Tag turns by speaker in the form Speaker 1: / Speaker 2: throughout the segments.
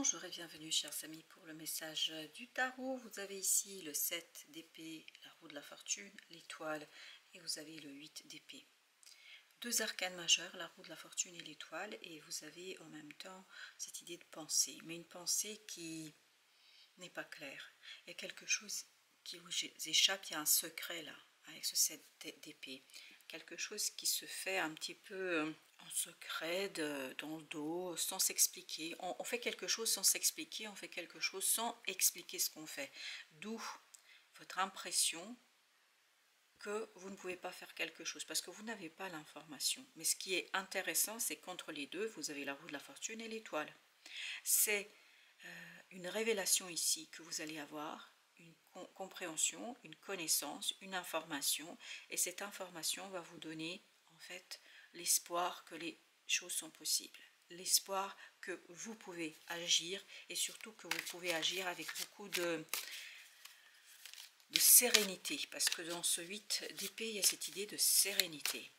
Speaker 1: Bonjour et bienvenue chers amis pour le message du tarot. Vous avez ici le 7 d'épée, la roue de la fortune, l'étoile et vous avez le 8 d'épée. Deux arcanes majeurs, la roue de la fortune et l'étoile, et vous avez en même temps cette idée de pensée, mais une pensée qui n'est pas claire. Il y a quelque chose qui vous échappe, il y a un secret là avec ce 7 d'épée. Quelque chose qui se fait un petit peu en secret, dans le dos, sans s'expliquer. On fait quelque chose sans s'expliquer, on fait quelque chose sans expliquer ce qu'on fait. D'où votre impression que vous ne pouvez pas faire quelque chose, parce que vous n'avez pas l'information. Mais ce qui est intéressant, c'est qu'entre les deux, vous avez la roue de la fortune et l'étoile. C'est une révélation ici que vous allez avoir, une compréhension, une connaissance, une information, et cette information va vous donner en fait l'espoir que les choses sont possibles, l'espoir que vous pouvez agir, et surtout que vous pouvez agir avec beaucoup de sérénité, parce que dans ce 8 d'épée, il y a cette idée de sérénité.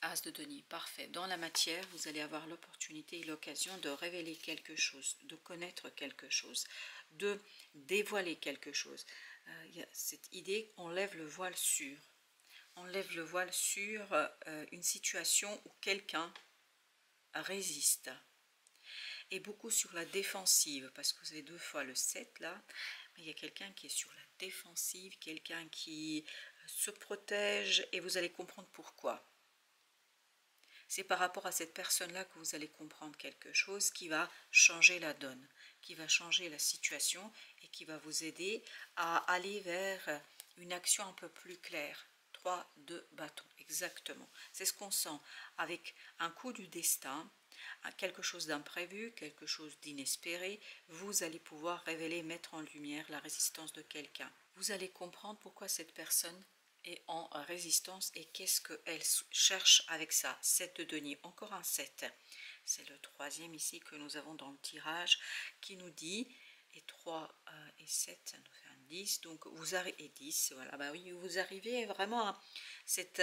Speaker 1: As de denier, parfait. Dans la matière, vous allez avoir l'opportunité et l'occasion de révéler quelque chose, de connaître quelque chose, de dévoiler quelque chose. Il y a cette idée, on lève le voile sur. On lève le voile sur une situation où quelqu'un résiste. Et beaucoup sur la défensive, parce que vous avez deux fois le 7 là, mais il y a quelqu'un qui est sur la défensive, quelqu'un qui se protège, et vous allez comprendre pourquoi. C'est par rapport à cette personne-là que vous allez comprendre quelque chose qui va changer la donne, qui va changer la situation et qui va vous aider à aller vers une action un peu plus claire. 3 de bâton, exactement. C'est ce qu'on sent avec un coup du destin, quelque chose d'imprévu, quelque chose d'inespéré. Vous allez pouvoir révéler, mettre en lumière la résistance de quelqu'un. Vous allez comprendre pourquoi cette personne et en résistance, et qu'est-ce qu'elle cherche avec ça. 7 de denier, encore un 7, c'est le troisième ici que nous avons dans le tirage, qui nous dit, et 3 et 7 ça nous fait un 10, donc vous arrivez, et 10, voilà, bah oui, vous arrivez vraiment à cette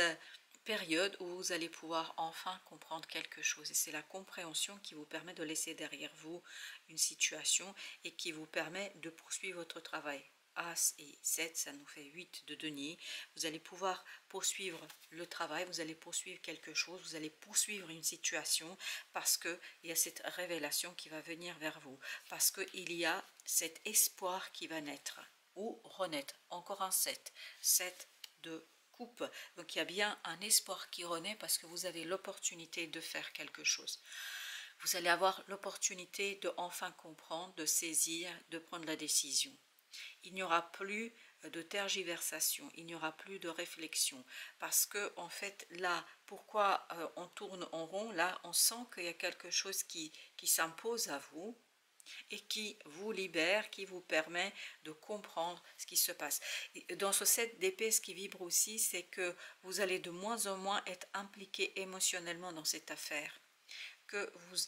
Speaker 1: période où vous allez pouvoir enfin comprendre quelque chose, et c'est la compréhension qui vous permet de laisser derrière vous une situation et qui vous permet de poursuivre votre travail. As et 7, ça nous fait 8 de denier. Vous allez pouvoir poursuivre le travail, vous allez poursuivre quelque chose, vous allez poursuivre une situation, parce qu'il y a cette révélation qui va venir vers vous, parce qu'il y a cet espoir qui va naître, ou renaître. Encore un 7, 7 de coupe. Donc il y a bien un espoir qui renaît, parce que vous avez l'opportunité de faire quelque chose. Vous allez avoir l'opportunité de enfin comprendre, de saisir, de prendre la décision. Il n'y aura plus de tergiversation, il n'y aura plus de réflexion, parce que en fait là, pourquoi on tourne en rond, là on sent qu'il y a quelque chose qui s'impose à vous et qui vous libère, qui vous permet de comprendre ce qui se passe. Et dans ce 7 d'épée, ce qui vibre aussi, c'est que vous allez de moins en moins être impliqué émotionnellement dans cette affaire,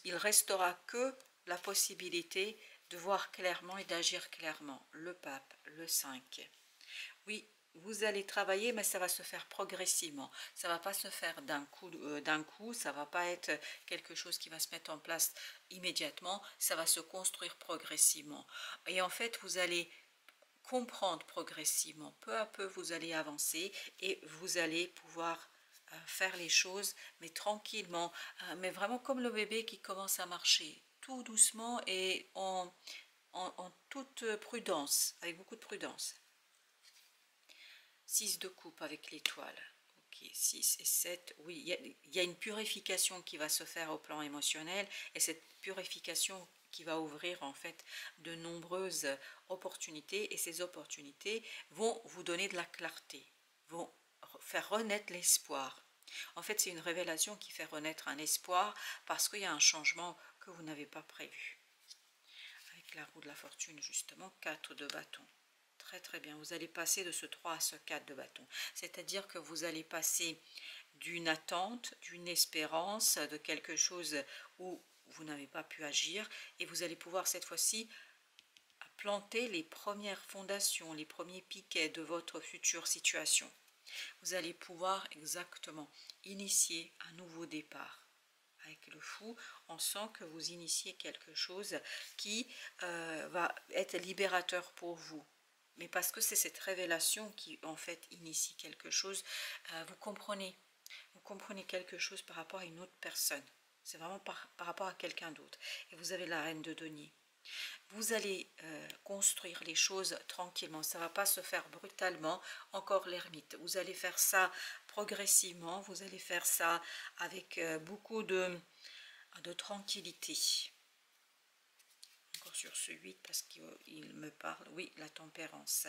Speaker 1: il restera que la possibilité de voir clairement et d'agir clairement. Le pape, le 5. Oui, vous allez travailler, mais ça va se faire progressivement. Ça ne va pas se faire d'un coup, ça ne va pas être quelque chose qui va se mettre en place immédiatement, ça va se construire progressivement. Et en fait, vous allez comprendre progressivement, peu à peu, vous allez avancer et vous allez pouvoir faire les choses, mais tranquillement, mais vraiment comme le bébé qui commence à marcher, tout doucement et en toute prudence, avec beaucoup de prudence. 6 de coupe avec l'étoile. Ok, 6 et 7, oui, il y a une purification qui va se faire au plan émotionnel, et cette purification qui va ouvrir en fait de nombreuses opportunités, et ces opportunités vont vous donner de la clarté, vont faire renaître l'espoir. En fait, c'est une révélation qui fait renaître un espoir, parce qu'il y a un changement que vous n'avez pas prévu. Avec la roue de la fortune, justement, 4 de bâton. Très très bien, vous allez passer de ce 3 à ce 4 de bâton. C'est-à-dire que vous allez passer d'une attente, d'une espérance, de quelque chose où vous n'avez pas pu agir, et vous allez pouvoir cette fois-ci planter les premières fondations, les premiers piquets de votre future situation. Vous allez pouvoir exactement initier un nouveau départ avec le fou, on sent que vous initiez quelque chose qui va être libérateur pour vous. Mais parce que c'est cette révélation qui en fait initie quelque chose, vous comprenez quelque chose par rapport à une autre personne. C'est vraiment par rapport à quelqu'un d'autre. Et vous avez la reine de denier. Vous allez construire les choses tranquillement. Ça ne va pas se faire brutalement. Encore l'ermite. Vous allez faire ça progressivement. Vous allez faire ça avec beaucoup de tranquillité. Encore sur ce 8 parce qu'il me parle. Oui, la tempérance.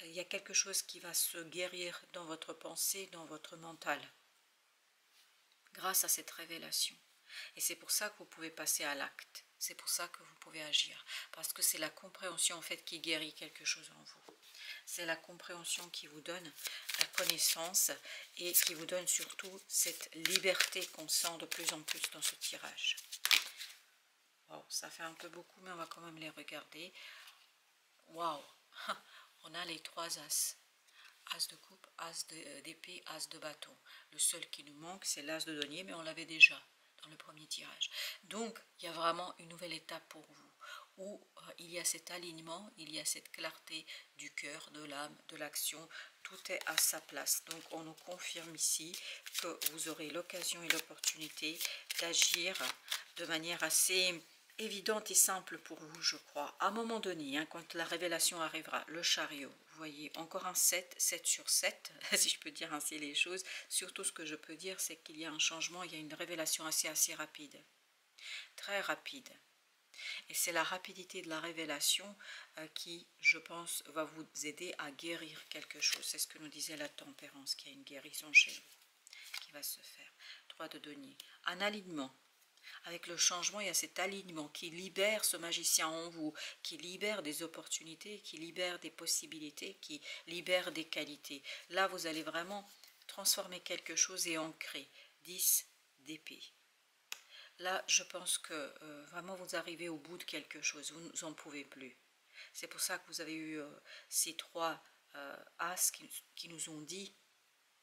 Speaker 1: Il y a quelque chose qui va se guérir dans votre pensée, dans votre mental. Grâce à cette révélation. Et c'est pour ça que vous pouvez passer à l'acte. C'est pour ça que vous pouvez agir. Parce que c'est la compréhension en fait qui guérit quelque chose en vous. C'est la compréhension qui vous donne la connaissance et qui vous donne surtout cette liberté qu'on sent de plus en plus dans ce tirage. Wow, ça fait un peu beaucoup, mais on va quand même les regarder. Waouh, on a les 3 as. As de coupe, as d'épée, as de bâton. Le seul qui nous manque, c'est l'as de denier, mais on l'avait déjà dans le premier tirage. Donc, il y a vraiment une nouvelle étape pour vous, où il y a cet alignement, il y a cette clarté du cœur, de l'âme, de l'action. Tout est à sa place. Donc, on nous confirme ici que vous aurez l'occasion et l'opportunité d'agir de manière assez évidente et simple pour vous, je crois. À un moment donné, hein, quand la révélation arrivera, le chariot, vous voyez, encore un 7, 7 sur 7, si je peux dire ainsi les choses. Surtout, ce que je peux dire, c'est qu'il y a un changement, il y a une révélation assez rapide, très rapide. Et c'est la rapidité de la révélation qui, je pense, va vous aider à guérir quelque chose. C'est ce que nous disait la tempérance, qu'il y a une guérison chez vous qui va se faire. 3 de denier, un alignement. Avec le changement, il y a cet alignement qui libère ce magicien en vous, qui libère des opportunités, qui libère des possibilités, qui libère des qualités. Là, vous allez vraiment transformer quelque chose et ancrer. 10 d'épée. Là, je pense que vraiment vous arrivez au bout de quelque chose, vous n'en pouvez plus. C'est pour ça que vous avez eu ces 3 as qui nous ont dit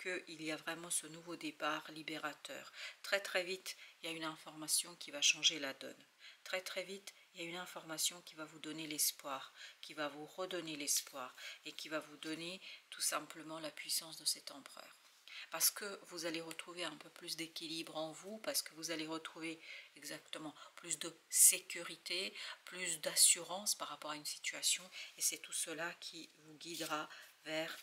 Speaker 1: qu'il y a vraiment ce nouveau départ libérateur. Très vite, il y a une information qui va changer la donne. Très vite, il y a une information qui va vous donner l'espoir, qui va vous redonner l'espoir et qui va vous donner tout simplement la puissance de cet empereur. Parce que vous allez retrouver un peu plus d'équilibre en vous, parce que vous allez retrouver exactement plus de sécurité, plus d'assurance par rapport à une situation, et c'est tout cela qui vous guidera vers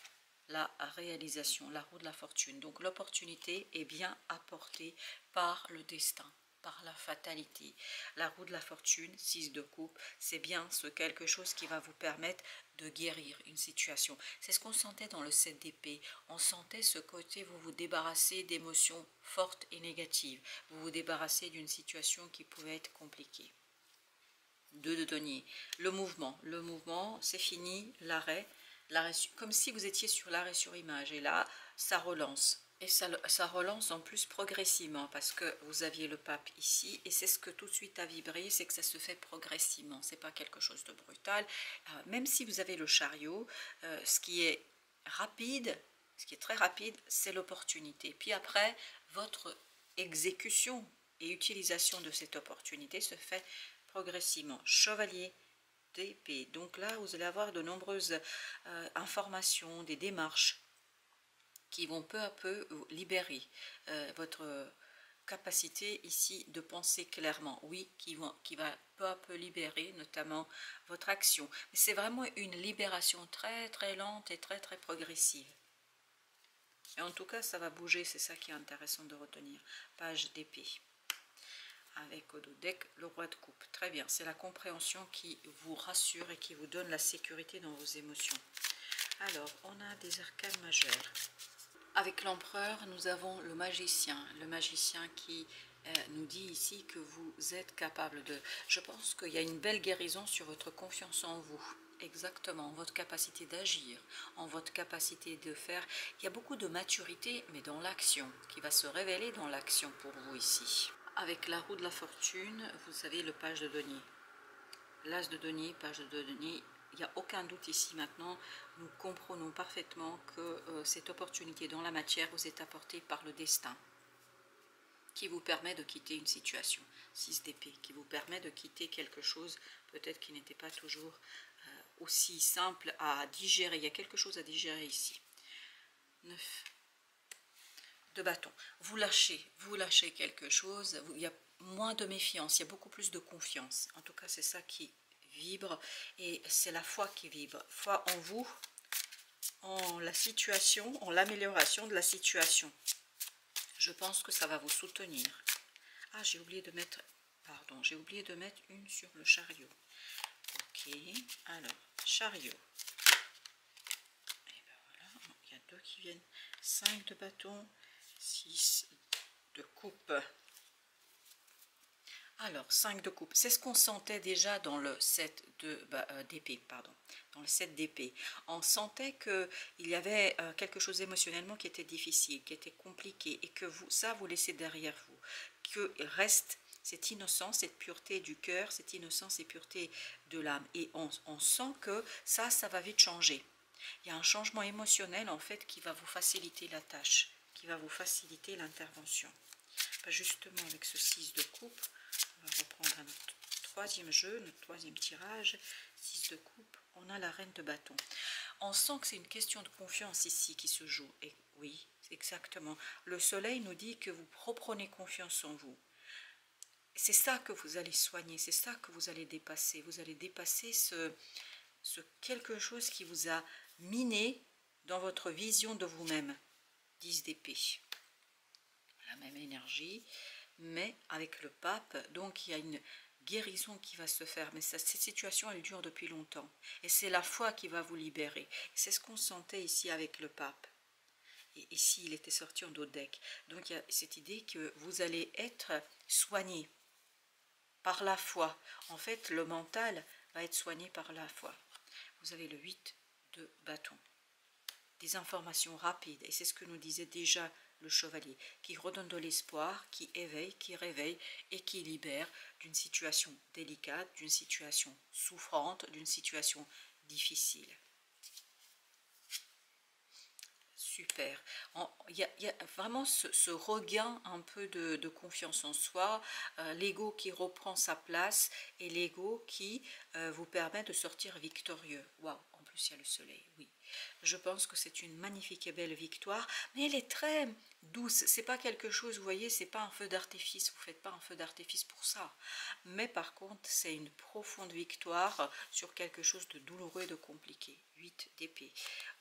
Speaker 1: la réalisation, la roue de la fortune. Donc l'opportunité est bien apportée par le destin, par la fatalité. La roue de la fortune, 6 de coupe, c'est bien ce quelque chose qui va vous permettre de guérir une situation. C'est ce qu'on sentait dans le 7 d'épée. On sentait ce côté, vous vous débarrassez d'émotions fortes et négatives. Vous vous débarrassez d'une situation qui pouvait être compliquée. 2 de denier. Le mouvement, c'est fini, l'arrêt, comme si vous étiez sur l'arrêt sur image. Et là, ça relance. Et ça relance en plus progressivement parce que vous aviez le pape ici et c'est ce que tout de suite a vibré, c'est que ça se fait progressivement, c'est pas quelque chose de brutal. Même si vous avez le chariot, ce qui est rapide, ce qui est très rapide, c'est l'opportunité. Puis après, votre exécution et utilisation de cette opportunité se fait progressivement. Chevalier d'épée. Donc là, vous allez avoir de nombreuses informations, des démarches qui vont peu à peu libérer votre capacité ici de penser clairement. Oui, qui va peu à peu libérer notamment votre action. Mais c'est vraiment une libération très lente et très progressive. Et en tout cas, ça va bouger, c'est ça qui est intéressant de retenir. Page d'épée. Avec au dos deck, le roi de coupe. Très bien, c'est la compréhension qui vous rassure et qui vous donne la sécurité dans vos émotions. Alors, on a des arcanes majeures. Avec l'empereur, nous avons le magicien qui nous dit ici que vous êtes capable de... Je pense qu'il y a une belle guérison sur votre confiance en vous. Exactement, votre capacité d'agir, en votre capacité de faire. Il y a beaucoup de maturité, mais dans l'action, qui va se révéler dans l'action pour vous ici. Avec la roue de la fortune, vous savez, le page de denier. L'as de denier, page de denier. Il n'y a aucun doute ici maintenant, nous comprenons parfaitement que cette opportunité dans la matière vous est apportée par le destin. qui vous permet de quitter une situation. 6 d'épée, qui vous permet de quitter quelque chose peut-être qui n'était pas toujours aussi simple à digérer. Il y a quelque chose à digérer ici. 9 de bâton. Vous lâchez quelque chose. Il y a moins de méfiance, il y a beaucoup plus de confiance. En tout cas, c'est ça qui vibre et c'est la foi qui vibre. Foi en vous, en la situation, en l'amélioration de la situation. Je pense que ça va vous soutenir. Ah, j'ai oublié de mettre, pardon, j'ai oublié de mettre une sur le chariot. Ok, alors, chariot. Et ben voilà, il y a 2 qui viennent. 5 de bâton, 6 de coupe. Alors, 5 de coupe, c'est ce qu'on sentait déjà dans le 7 d'épée, pardon. Dans le 7 d'épée. On sentait qu'il y avait quelque chose émotionnellement qui était difficile, qui était compliqué, et que vous laissez derrière vous. Que reste cette innocence, cette pureté du cœur, cette innocence et pureté de l'âme. Et on sent que ça va vite changer. Il y a un changement émotionnel, en fait, qui va vous faciliter la tâche, qui va vous faciliter l'intervention. Justement, avec ce 6 de coupe, on va reprendre notre troisième jeu, notre troisième tirage, 6 de coupe, on a la reine de bâton. On sent que c'est une question de confiance ici qui se joue. Et oui, exactement. Le soleil nous dit que vous reprenez confiance en vous. C'est ça que vous allez soigner, c'est ça que vous allez dépasser. Vous allez dépasser ce quelque chose qui vous a miné dans votre vision de vous-même. 10 d'épée. La même énergie, mais avec le pape, donc il y a une guérison qui va se faire, mais cette situation elle dure depuis longtemps, et c'est la foi qui va vous libérer. C'est ce qu'on sentait ici avec le pape, et ici il était sorti en dos de deck, donc il y a cette idée que vous allez être soigné par la foi. En fait, le mental va être soigné par la foi. Vous avez le 8 de bâton. Des informations rapides, et c'est ce que nous disait déjà le chevalier, qui redonne de l'espoir, qui éveille, qui réveille et qui libère d'une situation délicate, d'une situation souffrante, d'une situation difficile. Super. Il y a vraiment ce regain un peu de confiance en soi, l'ego qui reprend sa place et l'ego qui vous permet de sortir victorieux. Waouh, en plus il y a le soleil, oui. Je pense que c'est une magnifique et belle victoire, mais elle est très douce. C'est pas quelque chose, vous voyez, c'est pas un feu d'artifice. Vous faites pas un feu d'artifice pour ça. Mais par contre, c'est une profonde victoire sur quelque chose de douloureux et de compliqué. 8 d'épée.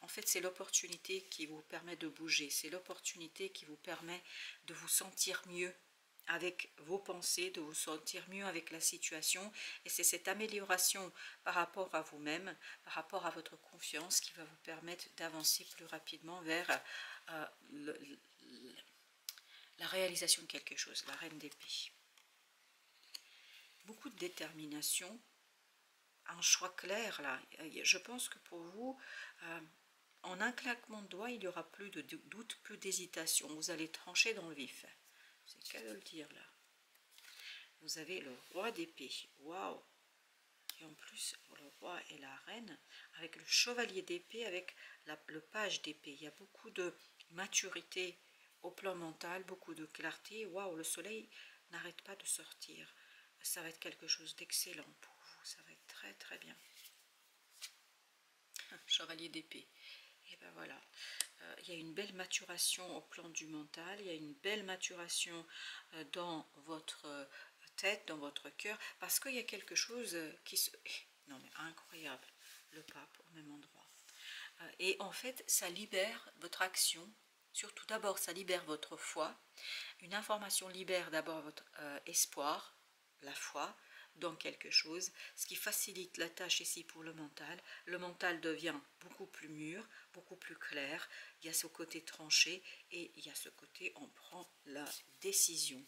Speaker 1: En fait, c'est l'opportunité qui vous permet de bouger. C'est l'opportunité qui vous permet de vous sentir mieux avec vos pensées, de vous sentir mieux avec la situation, et c'est cette amélioration par rapport à vous-même, par rapport à votre confiance qui va vous permettre d'avancer plus rapidement vers la réalisation de quelque chose, la reine d'épée. Beaucoup de détermination, un choix clair là. Je pense que pour vous, en un claquement de doigts, il n'y aura plus de doute, plus d'hésitation. Vous allez trancher dans le vif. C'est qu'à de le dire là. Vous avez le roi d'épée. Waouh! Et en plus, le roi et la reine, avec le chevalier d'épée, avec le page d'épée. Il y a beaucoup de maturité au plan mental, beaucoup de clarté. Waouh, le soleil n'arrête pas de sortir. Ça va être quelque chose d'excellent pour vous. Ça va être très très bien. Chevalier d'épée. Et ben voilà. Il y a une belle maturation au plan du mental. Il y a une belle maturation dans votre tête, dans votre cœur, parce qu'il y a quelque chose qui se... Non mais incroyable, le pape au même endroit. Et en fait, ça libère votre action, surtout d'abord ça libère votre foi, une information libère d'abord votre espoir, la foi dans quelque chose, ce qui facilite la tâche ici pour le mental devient beaucoup plus mûr, beaucoup plus clair, il y a ce côté tranché et il y a ce côté on prend la décision.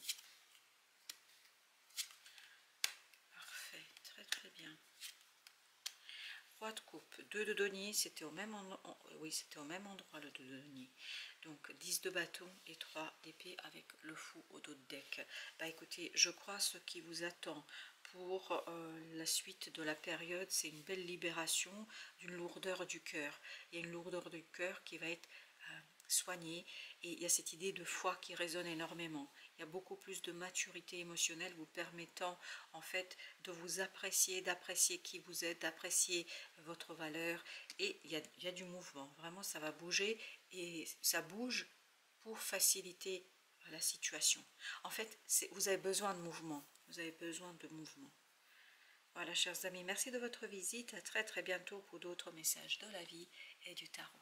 Speaker 1: Très bien. Roi de coupe, 2 de denier, c'était au même endroit, oui c'était au même endroit le 2 de denier. Donc 10 de bâton et 3 d'épée avec le fou au dos de deck. Bah écoutez, je crois ce qui vous attend pour la suite de la période, c'est une belle libération d'une lourdeur du cœur. Il y a une lourdeur du cœur qui va être soignée et il y a cette idée de foi qui résonne énormément. il y a beaucoup plus de maturité émotionnelle vous permettant en fait de vous apprécier, d'apprécier qui vous êtes, d'apprécier votre valeur. Et il y a du mouvement, vraiment ça va bouger et ça bouge pour faciliter la situation. En fait, vous avez besoin de mouvement, vous avez besoin de mouvement. Voilà, chers amis, merci de votre visite. À très très bientôt pour d'autres messages de la vie et du tarot.